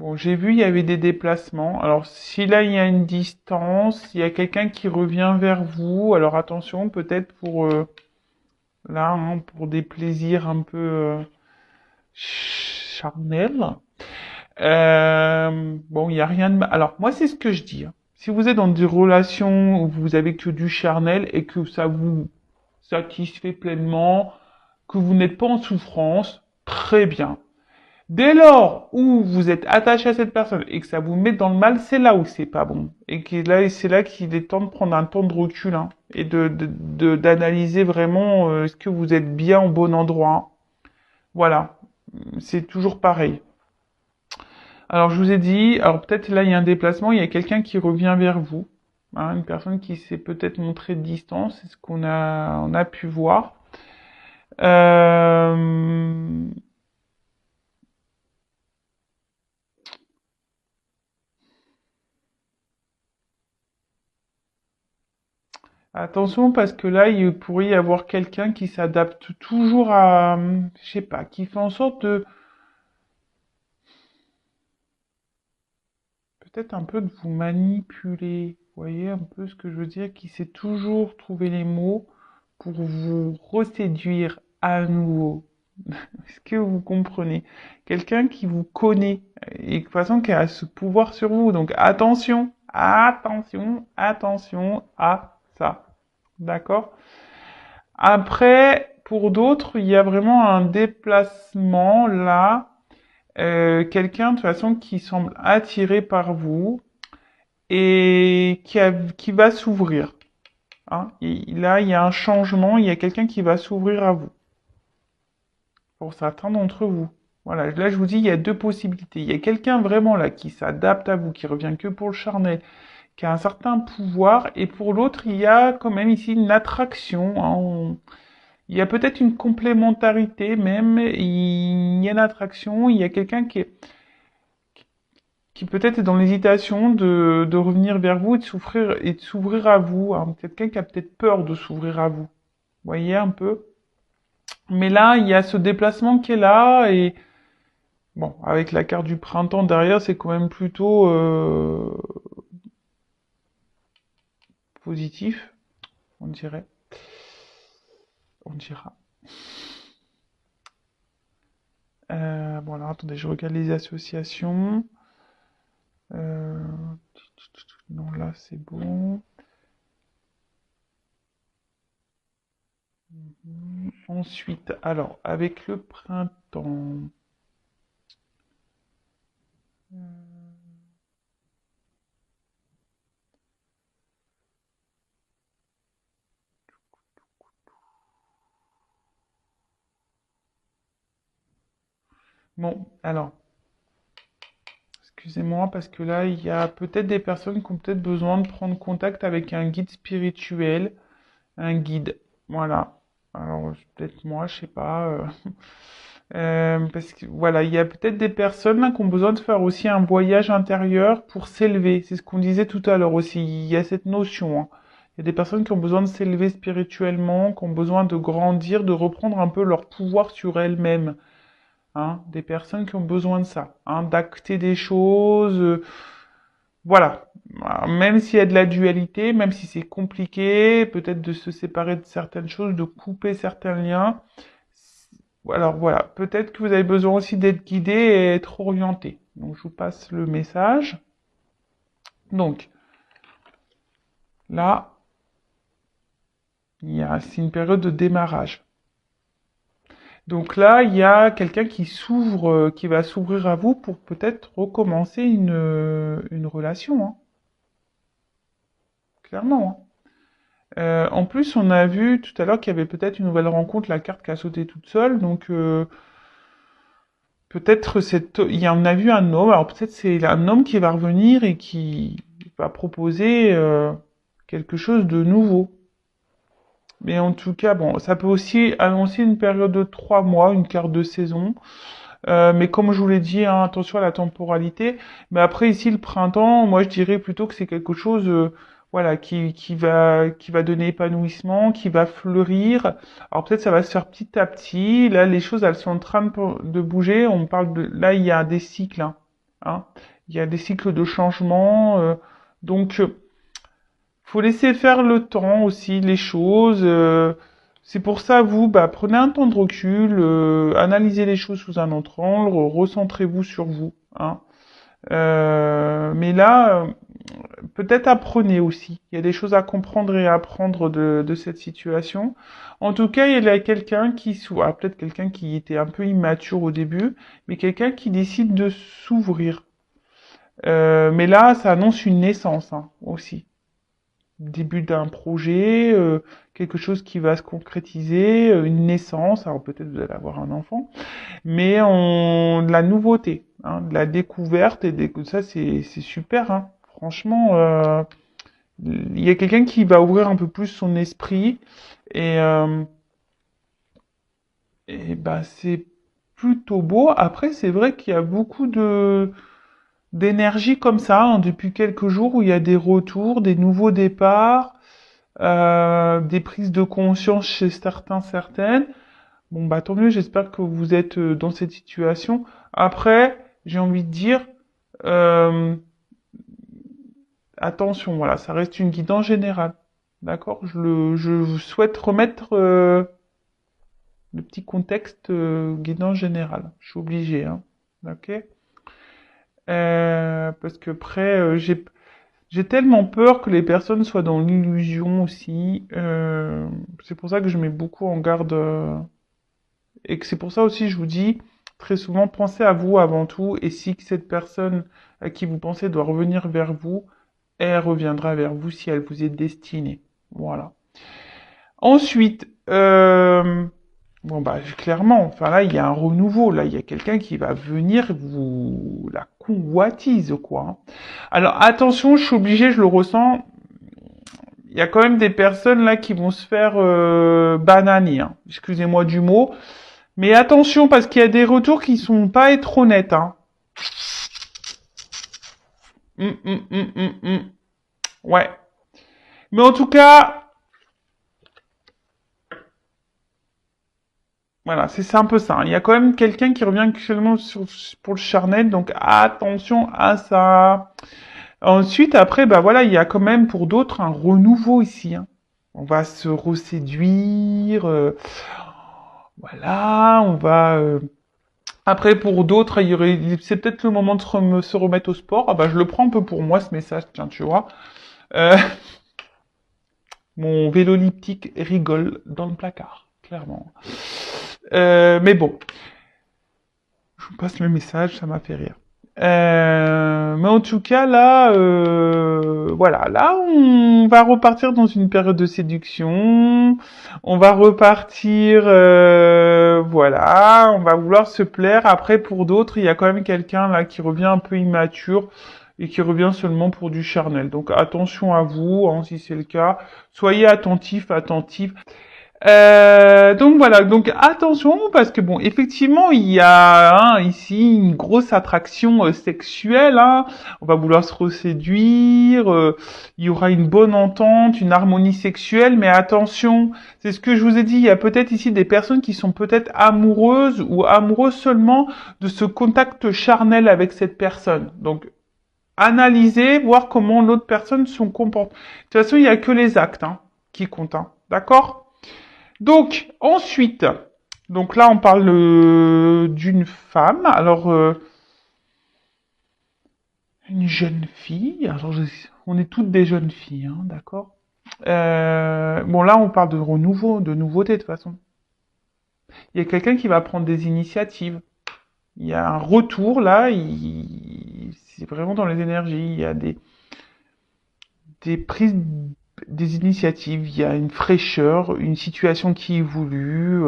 Bon, j'ai vu, il y avait des déplacements. Alors, si là, il y a une distance, il y a quelqu'un qui revient vers vous. Alors, attention, peut-être pour, là, hein, pour des plaisirs un peu charnels. Bon, il y a rien de mal. Alors, moi, c'est ce que je dis, hein. Si vous êtes dans des relations où vous avez que du charnel et que ça vous satisfait pleinement, que vous n'êtes pas en souffrance, très bien. Dès lors où vous êtes attaché à cette personne et que ça vous met dans le mal, c'est là où c'est pas bon. Et que là, c'est là qu'il est temps de prendre un temps de recul, hein, et d'analyser vraiment est-ce que vous êtes bien au bon endroit, hein. Voilà, c'est toujours pareil. Alors je vous ai dit, alors peut-être là il y a un déplacement, il y a quelqu'un qui revient vers vous, hein, une personne qui s'est peut-être montrée de distance, c'est ce on a pu voir. Euh, Attention parce que là, il pourrait y avoir quelqu'un qui s'adapte toujours à, je sais pas, qui fait en sorte de, peut-être un peu de vous manipuler. Vous voyez un peu ce que je veux dire, qui sait toujours trouver les mots pour vous reséduire à nouveau. Est-ce que vous comprenez? Quelqu'un qui vous connaît et de toute façon qui a ce pouvoir sur vous. Donc attention, attention, attention à ça. D'accord? Après, pour d'autres, il y a vraiment un déplacement là. Quelqu'un de toute façon qui semble attiré par vous et qui va s'ouvrir, hein. Là, il y a un changement, il y a quelqu'un qui va s'ouvrir à vous. Pour certains d'entre vous. Voilà, là je vous dis, il y a deux possibilités. Il y a quelqu'un vraiment là qui s'adapte à vous, qui revient que pour le charnel, qui a un certain pouvoir, et pour l'autre, il y a quand même ici une attraction, hein. Il y a peut-être une complémentarité même, il y a une attraction, il y a quelqu'un qui peut-être est dans l'hésitation de revenir vers vous et de s'ouvrir à vous, hein. Quelqu'un qui a peut-être peur de s'ouvrir à vous. Vous voyez un peu? Mais là, il y a ce déplacement qui est là, et bon, avec la carte du printemps derrière, c'est quand même plutôt positif, on dirait. On dira. Bon, alors attendez, je regarde les associations. Euh, non, là, c'est bon. Ensuite, alors, avec le printemps. Bon, alors, excusez-moi, parce que là, il y a peut-être des personnes qui ont peut-être besoin de prendre contact avec un guide spirituel, un guide. Voilà. Alors, peut-être moi, je sais pas. Parce que voilà, il y a peut-être des personnes là, qui ont besoin de faire aussi un voyage intérieur pour s'élever. C'est ce qu'on disait tout à l'heure aussi. Il y a cette notion, hein. Il y a des personnes qui ont besoin de s'élever spirituellement, qui ont besoin de grandir, de reprendre un peu leur pouvoir sur elles-mêmes, hein. Des personnes qui ont besoin de ça, hein, d'acter des choses. Voilà. Alors, même s'il y a de la dualité, même si c'est compliqué, peut-être de se séparer de certaines choses, de couper certains liens. Alors voilà, peut-être que vous avez besoin aussi d'être guidé et être orienté. Donc je vous passe le message. Donc là, c'est une période de démarrage. Donc là, il y a quelqu'un qui s'ouvre, qui va s'ouvrir à vous pour peut-être recommencer une relation, hein. Clairement, hein. En plus, on a vu tout à l'heure qu'il y avait peut-être une nouvelle rencontre, la carte qui a sauté toute seule, donc peut-être on a vu un homme, alors peut-être c'est un homme qui va revenir et qui va proposer quelque chose de nouveau. Mais en tout cas, bon, ça peut aussi annoncer une période de 3 mois, une carte de saison. Mais comme je vous l'ai dit, hein, attention à la temporalité. Mais après, ici, le printemps, moi, je dirais plutôt que c'est quelque chose, voilà, qui va donner épanouissement, qui va fleurir. Alors peut-être ça va se faire petit à petit. Là, les choses, elles sont en train de bouger. On parle de, là, il y a des cycles, hein. hein. Il y a des cycles de changement, donc faut laisser faire le temps aussi les choses. C'est pour ça, vous, bah, prenez un temps de recul, analysez les choses sous un autre angle, recentrez-vous sur vous, hein. Mais là, peut-être apprenez aussi. Il y a des choses à comprendre et à apprendre de cette situation. En tout cas, il y a quelqu'un qui soit, peut-être quelqu'un qui était un peu immature au début, mais quelqu'un qui décide de s'ouvrir. Mais là, ça annonce une naissance, hein, aussi. Début d'un projet, quelque chose qui va se concrétiser, une naissance. Alors peut-être vous allez avoir un enfant, mais de la nouveauté, hein, de la découverte ça c'est super, hein. Franchement, il y a quelqu'un qui va ouvrir un peu plus son esprit et bah c'est plutôt beau. Après c'est vrai qu'il y a beaucoup de d'énergie comme ça, hein, depuis quelques jours où il y a des retours, des nouveaux départs, des prises de conscience chez certains, certaines. Bon, bah tant mieux, j'espère que vous êtes dans cette situation. Après, j'ai envie de dire, euh, attention, voilà, ça reste une guidance générale. D'accord? Je souhaite remettre le petit contexte guidance générale. Je suis obligé, hein. Ok? Parce que après, j'ai tellement peur que les personnes soient dans l'illusion aussi. C'est pour ça que je mets beaucoup en garde. Et que c'est pour ça aussi, je vous dis, très souvent, pensez à vous avant tout. Et si cette personne à qui vous pensez doit revenir vers vous, elle reviendra vers vous si elle vous est destinée. Voilà. Ensuite, bon bah clairement, enfin là, il y a un renouveau. Là, il y a quelqu'un qui va venir vous la convoitise, quoi, hein. Alors attention, je suis obligé, je le ressens. Il y a quand même des personnes là qui vont se faire bananer, hein. Excusez-moi du mot. Mais attention, parce qu'il y a des retours qui sont pas être honnêtes, hein. Hum, hum, hum, hum, hum. Ouais. Mais en tout cas, voilà, c'est un peu ça, hein. Il y a quand même quelqu'un qui revient actuellement pour le charnel, donc attention à ça. Ensuite, après, bah voilà, il y a quand même pour d'autres un renouveau ici, hein. On va se reséduire, voilà, on va après, pour d'autres, c'est peut-être le moment de se remettre au sport. Ah bah, je le prends un peu pour moi, ce message, tiens, tu vois. Euh, mon vélo elliptique rigole dans le placard, clairement. Mais bon, je vous passe le message, ça m'a fait rire. Mais en tout cas, là, voilà, là, on va repartir dans une période de séduction. On va repartir, voilà, on va vouloir se plaire. Après, pour d'autres, il y a quand même quelqu'un là qui revient un peu immature et qui revient seulement pour du charnel. Donc attention à vous, hein, si c'est le cas. Soyez attentifs, attentifs. Donc voilà, donc attention parce que bon, effectivement, il y a, hein, ici une grosse attraction sexuelle, hein. On va vouloir se reséduire, il y aura une bonne entente, une harmonie sexuelle, mais attention, c'est ce que je vous ai dit, il y a peut-être ici des personnes qui sont peut-être amoureuses ou amoureuses seulement de ce contact charnel avec cette personne. Donc analyser, voir comment l'autre personne se comporte. De toute façon, il y a que les actes, hein, qui comptent, hein. D'accord? Donc, ensuite, donc là, on parle d'une femme. Alors, une jeune fille. Alors, on est toutes des jeunes filles, hein, d'accord. Bon, là, on parle de renouveau, de nouveauté, de toute façon. Il y a quelqu'un qui va prendre des initiatives. Il y a un retour, là. C'est vraiment dans les énergies. Il y a des prises, des initiatives. Il y a une fraîcheur, une situation qui évolue.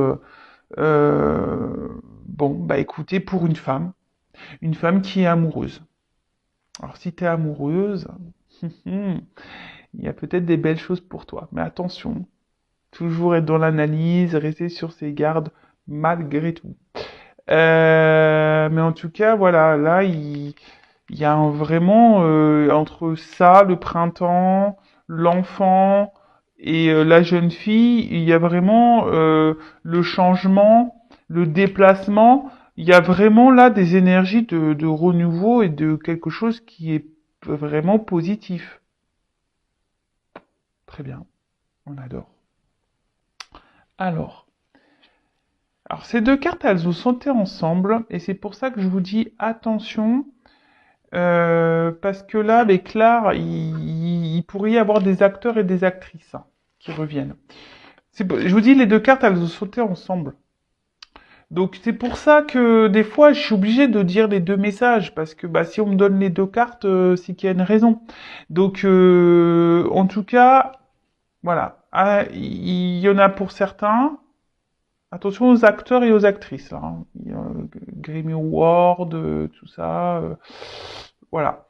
Bon, bah écoutez, pour une femme qui est amoureuse. Alors si t'es amoureuse, il y a peut-être des belles choses pour toi. Mais attention, toujours être dans l'analyse, rester sur ses gardes malgré tout. Mais en tout cas, voilà, là, il y a vraiment entre ça, le printemps, l'enfant et la jeune fille, il y a vraiment le changement, le déplacement. il y a vraiment là des énergies de renouveau et de quelque chose qui est vraiment positif. Très bien, on adore. Alors, alors ces deux cartes, elles ont sauté ensemble, et c'est pour ça que je vous dis attention, parce que là, avec l'art, il pourrait y avoir des acteurs et des actrices qui reviennent. Je vous dis, les deux cartes, elles ont sauté ensemble. Donc c'est pour ça que des fois, je suis obligée de dire les deux messages, parce que bah, si on me donne les deux cartes, c'est qu'il y a une raison. Donc en tout cas, voilà. Ah, il y en a pour certains. Attention aux acteurs et aux actrices, là, hein. Il y a Grammy Award, tout ça. Voilà.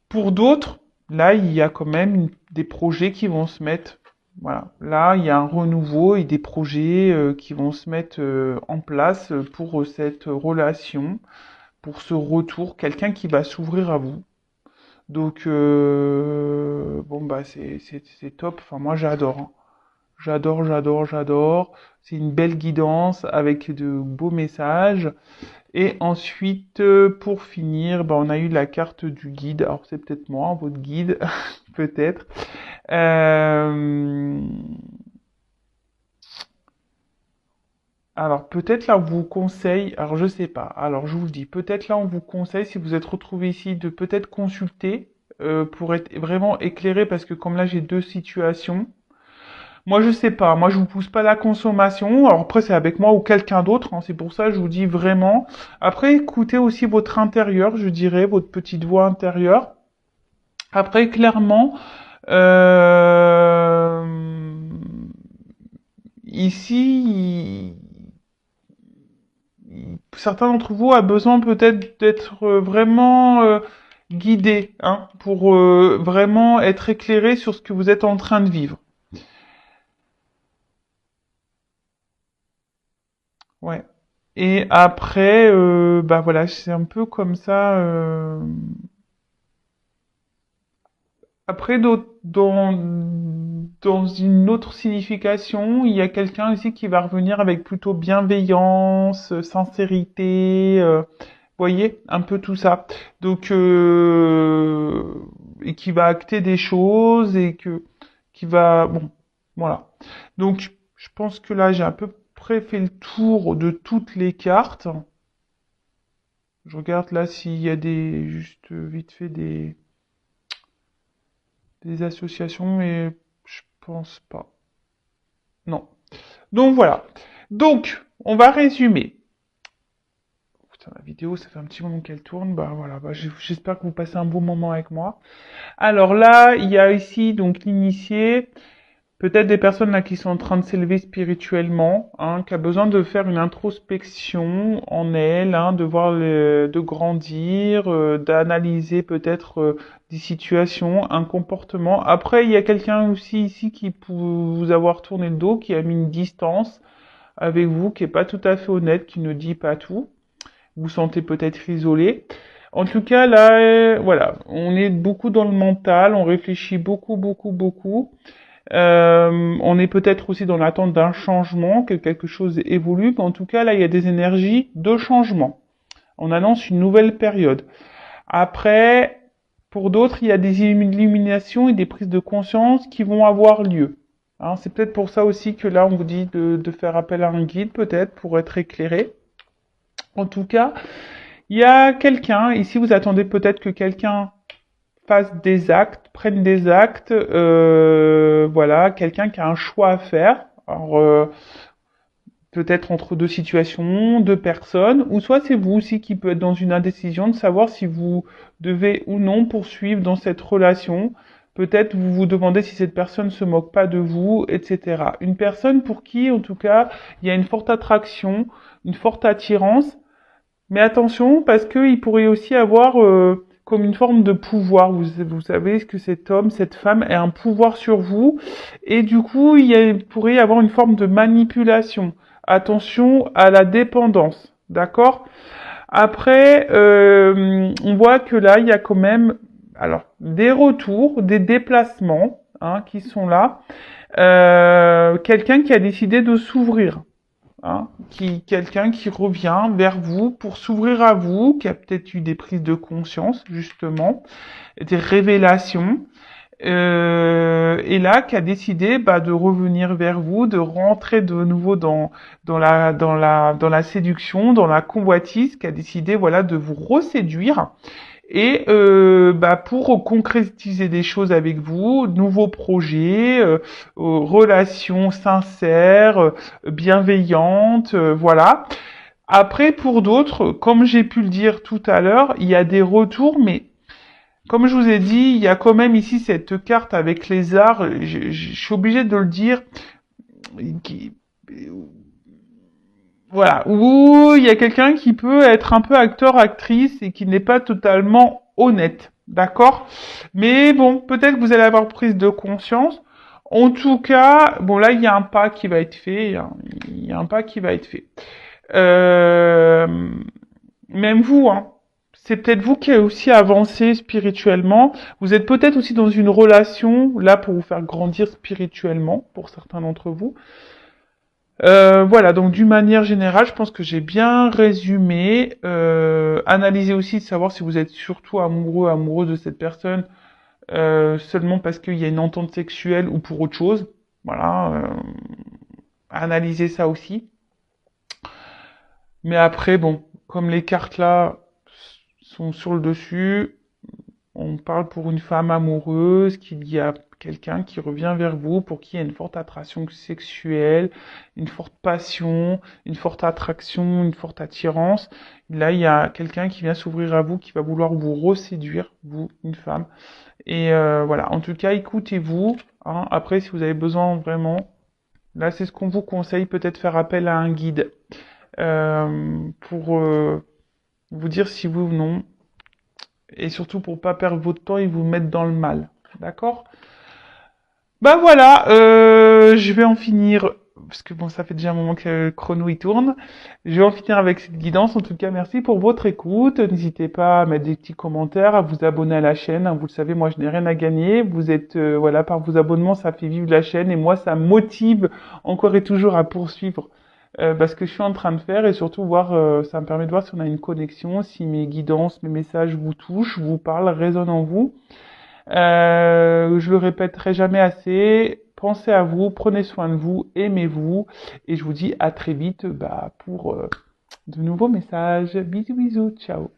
Pour d'autres, là, il y a quand même des projets qui vont se mettre. Voilà. Là, il y a un renouveau et des projets qui vont se mettre en place pour cette relation, pour ce retour, quelqu'un qui va s'ouvrir à vous. Donc, bon, bah, c'est top. Enfin, moi, j'adore, hein. J'adore, j'adore, j'adore. C'est une belle guidance avec de beaux messages. Et ensuite, pour finir, ben, on a eu la carte du guide. Alors c'est peut-être moi, votre guide, peut-être. Euh, Alors peut-être là on vous conseille, alors je sais pas, alors je vous le dis, peut-être là on vous conseille si vous êtes retrouvé ici de peut-être consulter pour être vraiment éclairé parce que comme là j'ai deux situations. Moi, je sais pas. Moi, je vous pousse pas à la consommation. Alors après, c'est avec moi ou quelqu'un d'autre, hein. C'est pour ça que je vous dis vraiment. Après, écoutez aussi votre intérieur, je dirais, votre petite voix intérieure. Après, clairement, euh, ici, certains d'entre vous a besoin peut-être d'être vraiment guidé, hein, pour vraiment être éclairé sur ce que vous êtes en train de vivre. Ouais. Et après, bah voilà, c'est un peu comme ça. Après, dans une autre signification, il y a quelqu'un ici qui va revenir avec plutôt bienveillance, sincérité, voyez, un peu tout ça. Donc, et qui va acter des choses et qui va, bon, voilà. Donc, je pense que là, j'ai à peu près fait le tour de toutes les cartes. Je regarde là s'il y a juste vite fait des associations, mais je pense pas. Non. Donc voilà. Donc, on va résumer. Putain, la vidéo, ça fait un petit moment qu'elle tourne. Bah voilà, bah, j'espère que vous passez un bon moment avec moi. Alors là, il y a ici donc l'initié. Peut-être des personnes là qui sont en train de s'élever spirituellement, hein, qui a besoin de faire une introspection en elle, hein, de voir de grandir, d'analyser peut-être des situations, un comportement. Après, il y a quelqu'un aussi ici qui peut vous avoir tourné le dos, qui a mis une distance avec vous, qui est pas tout à fait honnête, qui ne dit pas tout. Vous sentez peut-être isolé. En tout cas, là, voilà, on est beaucoup dans le mental, on réfléchit beaucoup, beaucoup, beaucoup. On est peut-être aussi dans l'attente d'un changement, que quelque chose évolue, mais en tout cas, là, il y a des énergies de changement. On annonce une nouvelle période. Après, pour d'autres, il y a des illuminations et des prises de conscience qui vont avoir lieu. Hein, c'est peut-être pour ça aussi que là, on vous dit de faire appel à un guide, peut-être, pour être éclairé. En tout cas, il y a quelqu'un, ici vous attendez peut-être que quelqu'un fasse des actes, prenne des actes, voilà, quelqu'un qui a un choix à faire. Alors, peut-être entre deux situations, deux personnes, ou soit c'est vous aussi qui peut être dans une indécision de savoir si vous devez ou non poursuivre dans cette relation. Peut-être vous vous demandez si cette personne se moque pas de vous, etc. Une personne pour qui, en tout cas, il y a une forte attraction, une forte attirance, mais attention, parce qu'il pourrait aussi avoir comme une forme de pouvoir. Vous savez que cet homme, cette femme a un pouvoir sur vous, et du coup, il pourrait y avoir une forme de manipulation. Attention à la dépendance, d'accord? Après, on voit que là, il y a quand même, alors, des retours, des déplacements, hein, qui sont là. Quelqu'un qui a décidé de s'ouvrir. hein, quelqu'un qui revient vers vous pour s'ouvrir à vous, qui a peut-être eu des prises de conscience, justement, des révélations, et là, qui a décidé de revenir vers vous, de rentrer de nouveau dans la séduction, dans la convoitise, qui a décidé, voilà, de vous reséduire. Et pour concrétiser des choses avec vous, nouveaux projets, relations sincères, bienveillantes, voilà. Après, pour d'autres, comme j'ai pu le dire tout à l'heure, il y a des retours, mais comme je vous ai dit, il y a quand même ici cette carte avec les arts, je suis obligé de le dire, qui, voilà, où il y a quelqu'un qui peut être un peu acteur, actrice et qui n'est pas totalement honnête, d'accord? Mais bon, peut-être que vous allez avoir prise de conscience. En tout cas, bon là, il y a un pas qui va être fait, hein. Il y a un pas qui va être fait. Euh, Même vous, hein. C'est peut-être vous qui avez aussi avancé spirituellement. Vous êtes peut-être aussi dans une relation là pour vous faire grandir spirituellement, pour certains d'entre vous. Voilà, donc d'une manière générale, je pense que j'ai bien résumé. Analysez aussi de savoir si vous êtes surtout amoureux, amoureuse de cette personne seulement parce qu'il y a une entente sexuelle ou pour autre chose. Voilà, analysez ça aussi. Mais après, bon, comme les cartes là sont sur le dessus, on parle pour une femme amoureuse, qu'il y a quelqu'un qui revient vers vous, pour qui il y a une forte attraction sexuelle, une forte passion, une forte attraction, une forte attirance. Là, il y a quelqu'un qui vient s'ouvrir à vous, qui va vouloir vous reséduire, vous, une femme. Et voilà, en tout cas, écoutez-vous, hein. Après, si vous avez besoin vraiment, là, c'est ce qu'on vous conseille, peut-être faire appel à un guide pour vous dire si oui ou non, et surtout pour pas perdre votre temps et vous mettre dans le mal. D'accord? Bah voilà, je vais en finir, parce que bon, ça fait déjà un moment que le chrono il tourne. Je vais en finir avec cette guidance. En tout cas, merci pour votre écoute. N'hésitez pas à mettre des petits commentaires, à vous abonner à la chaîne. Vous le savez, moi, je n'ai rien à gagner. Vous êtes, voilà, par vos abonnements, ça fait vivre la chaîne et moi, ça me motive encore et toujours à poursuivre. Ce que je suis en train de faire et surtout voir, ça me permet de voir si on a une connexion, si mes guidances, mes messages vous touchent, vous parlent, résonnent en vous. Je le répéterai jamais assez. Pensez à vous, prenez soin de vous, aimez-vous, et je vous dis à très vite pour de nouveaux messages. Bisous bisous, ciao.